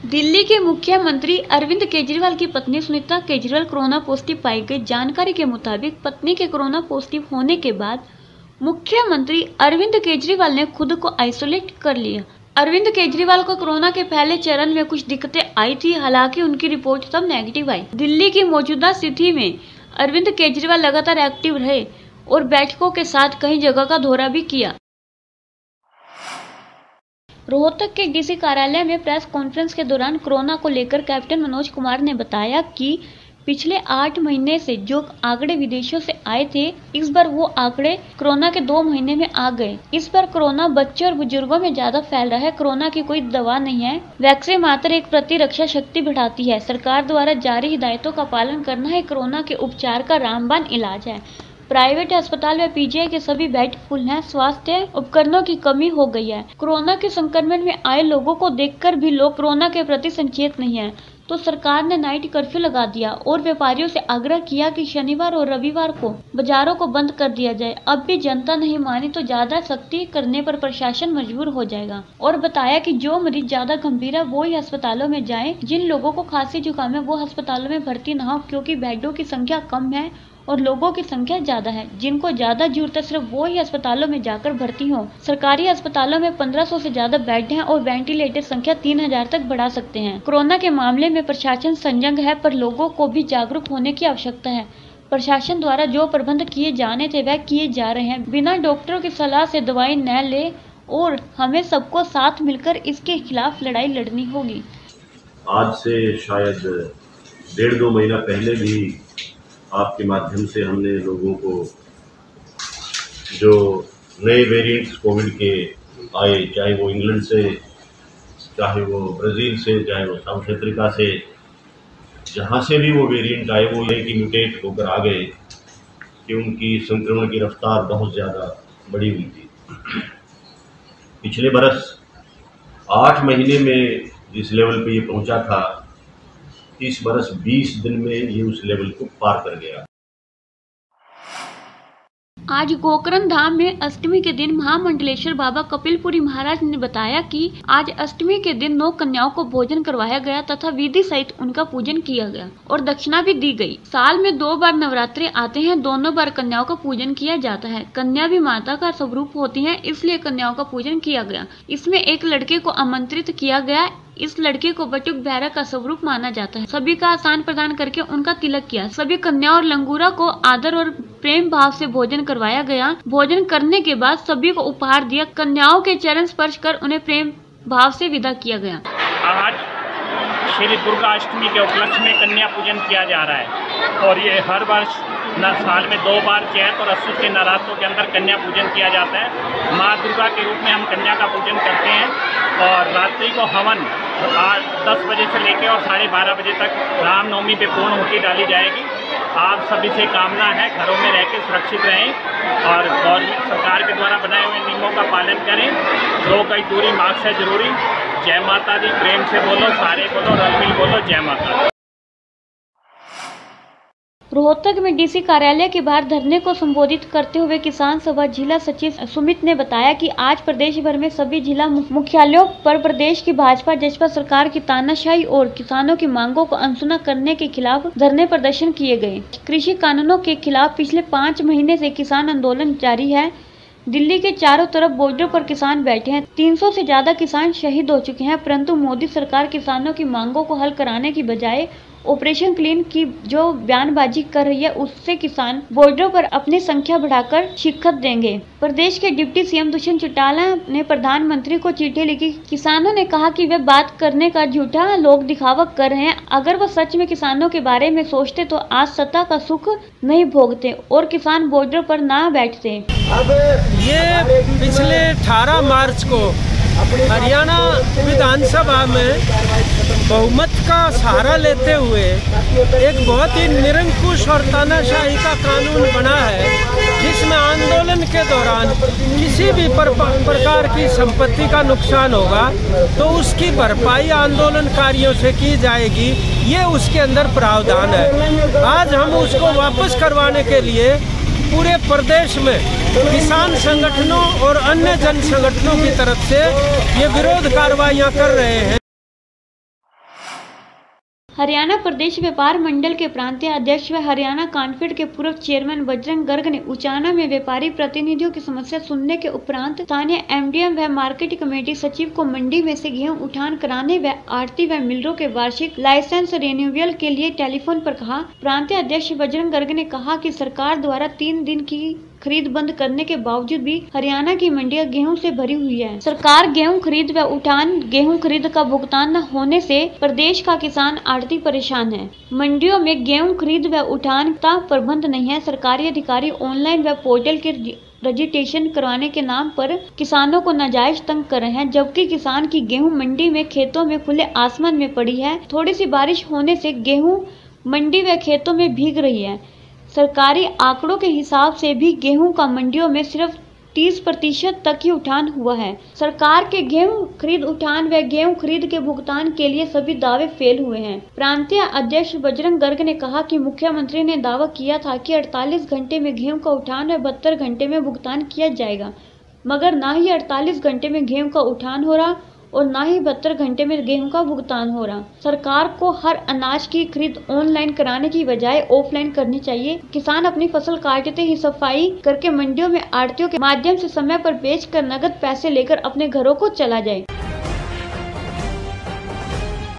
दिल्ली के मुख्यमंत्री अरविंद केजरीवाल की पत्नी सुनीता केजरीवाल कोरोना पॉजिटिव पाई गई। जानकारी के मुताबिक पत्नी के कोरोना पॉजिटिव होने के बाद मुख्यमंत्री अरविंद केजरीवाल ने खुद को आइसोलेट कर लिया। अरविंद केजरीवाल को कोरोना के पहले चरण में कुछ दिक्कतें आई थी, हालांकि उनकी रिपोर्ट तब नेगेटिव आई। दिल्ली की मौजूदा स्थिति में अरविंद केजरीवाल लगातार एक्टिव रहे और बैठकों के साथ कई जगह का दौरा भी किया। रोहतक के डीसी कार्यालय में प्रेस कॉन्फ्रेंस के दौरान कोरोना को लेकर कैप्टन मनोज कुमार ने बताया कि पिछले 8 महीने से जो आंकड़े विदेशों से आए थे, इस बार वो आंकड़े कोरोना के 2 महीने में आ गए। इस बार कोरोना बच्चों और बुजुर्गों में ज्यादा फैल रहा है। कोरोना की कोई दवा नहीं है, वैक्सीन मात्र एक प्रतिरक्षा शक्ति बढ़ाती है। सरकार द्वारा जारी हिदायतों का पालन करना है कोरोना के उपचार का रामबाण इलाज है। प्राइवेट अस्पताल व पीजीआई के सभी बेड फुल हैं। स्वास्थ्य उपकरणों की कमी हो गई है। कोरोना के संक्रमण में आए लोगों को देखकर भी लोग कोरोना के प्रति सचेत नहीं है, तो सरकार ने नाइट कर्फ्यू लगा दिया और व्यापारियों से आग्रह किया कि शनिवार और रविवार को बाजारों को बंद कर दिया जाए। अब भी जनता नहीं मानी तो ज्यादा सख्ती करने पर प्रशासन मजबूर हो जाएगा और बताया कि जो मरीज ज्यादा गंभीर है वो ही अस्पतालों में जाएं। जिन लोगों को खांसी जुकाम है वो अस्पतालों में भर्ती न हो, क्योंकि बेडों की संख्या कम है और लोगों की संख्या ज्यादा है। जिनको ज्यादा जरूरत है सिर्फ वो ही अस्पतालों में जाकर भर्ती हो। सरकारी अस्पतालों में 1500 से ज्यादा बेड हैं और वेंटिलेटर संख्या 3000 तक बढ़ा सकते हैं। कोरोना के मामले में प्रशासन संजग है, पर लोगों को भी जागरूक होने की आवश्यकता है। प्रशासन द्वारा जो प्रबंध किए जाने थे वह किए जा रहे हैं। बिना डॉक्टरों की सलाह से दवाई न ले और हमें सबको साथ मिलकर इसके खिलाफ लड़ाई लड़नी होगी। आज से शायद 1.5-2 महीना पहले भी आपके माध्यम से हमने लोगों को जो नए वेरिएंट्स कोविड के आए, चाहे वो इंग्लैंड से, चाहे वो ब्राज़ील से, चाहे वो साउथ अफ्रीका से, जहाँ से भी वो वेरिएंट आए वो ये कि म्यूटेट होकर आ गए कि उनकी संक्रमण की रफ्तार बहुत ज़्यादा बढ़ी हुई थी। पिछले बरस 8 महीने में जिस लेवल पे ये पहुंचा था, इस बरस 20 दिन में ये उस लेवल को पार कर गया। आज गोकर्ण धाम में अष्टमी के दिन महामंडलेश्वर बाबा कपिलपुरी महाराज ने बताया कि आज अष्टमी के दिन 9 कन्याओं को भोजन करवाया गया तथा विधि सहित उनका पूजन किया गया और दक्षिणा भी दी गई। साल में 2 बार नवरात्रि आते हैं, दोनों बार कन्याओं का पूजन किया जाता है। कन्या भी माता का स्वरूप होती है, इसलिए कन्याओं का पूजन किया गया। इसमें एक लड़के को आमंत्रित किया गया। इस लड़के को बटुक भैरव का स्वरूप माना जाता है। सभी का आसान प्रदान करके उनका तिलक किया। सभी कन्याओं और लंगूरा को आदर और प्रेम भाव से भोजन करवाया गया। भोजन करने के बाद सभी को उपहार दिया। कन्याओं के चरण स्पर्श कर उन्हें प्रेम भाव से विदा किया गया। आज श्री दुर्गा अष्टमी के उपलक्ष्य में कन्या पूजन किया जा रहा है और ये हर वर्ष साल में 2 बार चैत और असुर के नवरात्रों के अंदर कन्या पूजन किया जाता है। माँ दुर्गा के रूप में हम कन्या का पूजन करते हैं और रात्रि को हवन 10 बजे से लेकर और 12:30 बजे तक रामनवमी पे पूर्ण होती डाली जाएगी। आप सभी से कामना है घरों में रह के सुरक्षित रहें और गवर्नमेंट सरकार के द्वारा बनाए हुए नियमों का पालन करें। 2 गज दूरी मास्क है जरूरी। जय माता दी, प्रेम से बोलो, सारे बोलो, रल मिल बोलो, जय माता दी। रोहतक में डीसी कार्यालय के बाहर धरने को संबोधित करते हुए किसान सभा जिला सचिव सुमित ने बताया कि आज प्रदेश भर में सभी जिला मुख्यालयों पर प्रदेश की भाजपा जसपा सरकार की तानाशाही और किसानों की मांगों को अनसुना करने के खिलाफ धरने प्रदर्शन किए गए। कृषि कानूनों के खिलाफ पिछले 5 महीने से किसान आंदोलन जारी है। दिल्ली के चारों तरफ बॉर्डर पर किसान बैठे हैं। 300 से ज्यादा किसान शहीद हो चुके हैं, परंतु मोदी सरकार किसानों की मांगों को हल कराने की बजाय ऑपरेशन क्लीन की जो बयानबाजी कर रही है, उससे किसान बॉर्डर पर अपनी संख्या बढ़ाकर शिकस्त देंगे। प्रदेश के डिप्टी सीएम दुष्यंत चौटाला ने प्रधानमंत्री को चिट्ठी लिखी। किसानों ने कहा कि वे बात करने का झूठा लोग दिखावा कर रहे हैं। अगर वो सच में किसानों के बारे में सोचते तो आज सत्ता का सुख नहीं भोगते और किसान बॉर्डर पर ना बैठते। अब ये पिछले 18 मार्च को हरियाणा विधानसभा में बहुमत का सहारा लेते हुए एक बहुत ही निरंकुश और तानाशाही का कानून बना है, जिसमें आंदोलन के दौरान किसी भी प्रकार की संपत्ति का नुकसान होगा तो उसकी भरपाई आंदोलनकारियों से की जाएगी। ये उसके अंदर प्रावधान है। आज हम उसको वापस करवाने के लिए पूरे प्रदेश में किसान संगठनों और अन्य जन संगठनों की तरफ से ये विरोध कार्रवाइयाँ कर रहे हैं। हरियाणा प्रदेश व्यापार मंडल के प्रांतीय अध्यक्ष व हरियाणा कॉन्फेड के पूर्व चेयरमैन बजरंग गर्ग ने उचाना में व्यापारी प्रतिनिधियों की समस्या सुनने के उपरांत स्थानीय एमडीएम व मार्केट कमेटी सचिव को मंडी में से गेहूं उठान कराने व आढ़ती व मिलरों के वार्षिक लाइसेंस रिन्यूअल के लिए टेलीफोन पर कहा। प्रांतीय अध्यक्ष बजरंग गर्ग ने कहा कि सरकार द्वारा 3 दिन की खरीद बंद करने के बावजूद भी हरियाणा की मंडियां गेहूं से भरी हुई है। सरकार गेहूं खरीद व उठान गेहूं खरीद का भुगतान न होने से प्रदेश का किसान आढ़ती परेशान है। मंडियों में गेहूं खरीद व उठान का प्रबंध नहीं है। सरकारी अधिकारी ऑनलाइन व पोर्टल के रजिस्ट्रेशन करवाने के नाम पर किसानों को नाजायज तंग कर रहे हैं, जबकि किसान की गेहूं मंडी में खेतों में खुले आसमान में पड़ी है। थोड़ी सी बारिश होने से गेहूं मंडी व खेतों में भीग रही है। सरकारी आंकड़ों के हिसाब से भी गेहूं का मंडियों में सिर्फ 30% तक ही उठान हुआ है। सरकार के गेहूं खरीद उठान व गेहूं खरीद के भुगतान के लिए सभी दावे फेल हुए हैं। प्रांतीय अध्यक्ष बजरंग गर्ग ने कहा कि मुख्यमंत्री ने दावा किया था कि 48 घंटे में गेहूं का उठान व 72 घंटे में भुगतान किया जाएगा, मगर ना ही 48 घंटे में गेहूं का उठान हो रहा और ना ही 72 घंटे में गेहूं का भुगतान हो रहा। सरकार को हर अनाज की खरीद ऑनलाइन कराने की बजाय ऑफलाइन करनी चाहिए। किसान अपनी फसल काटते ही सफाई करके मंडियों में आढ़तियों के माध्यम से समय पर बेचकर नगद पैसे लेकर अपने घरों को चला जाए।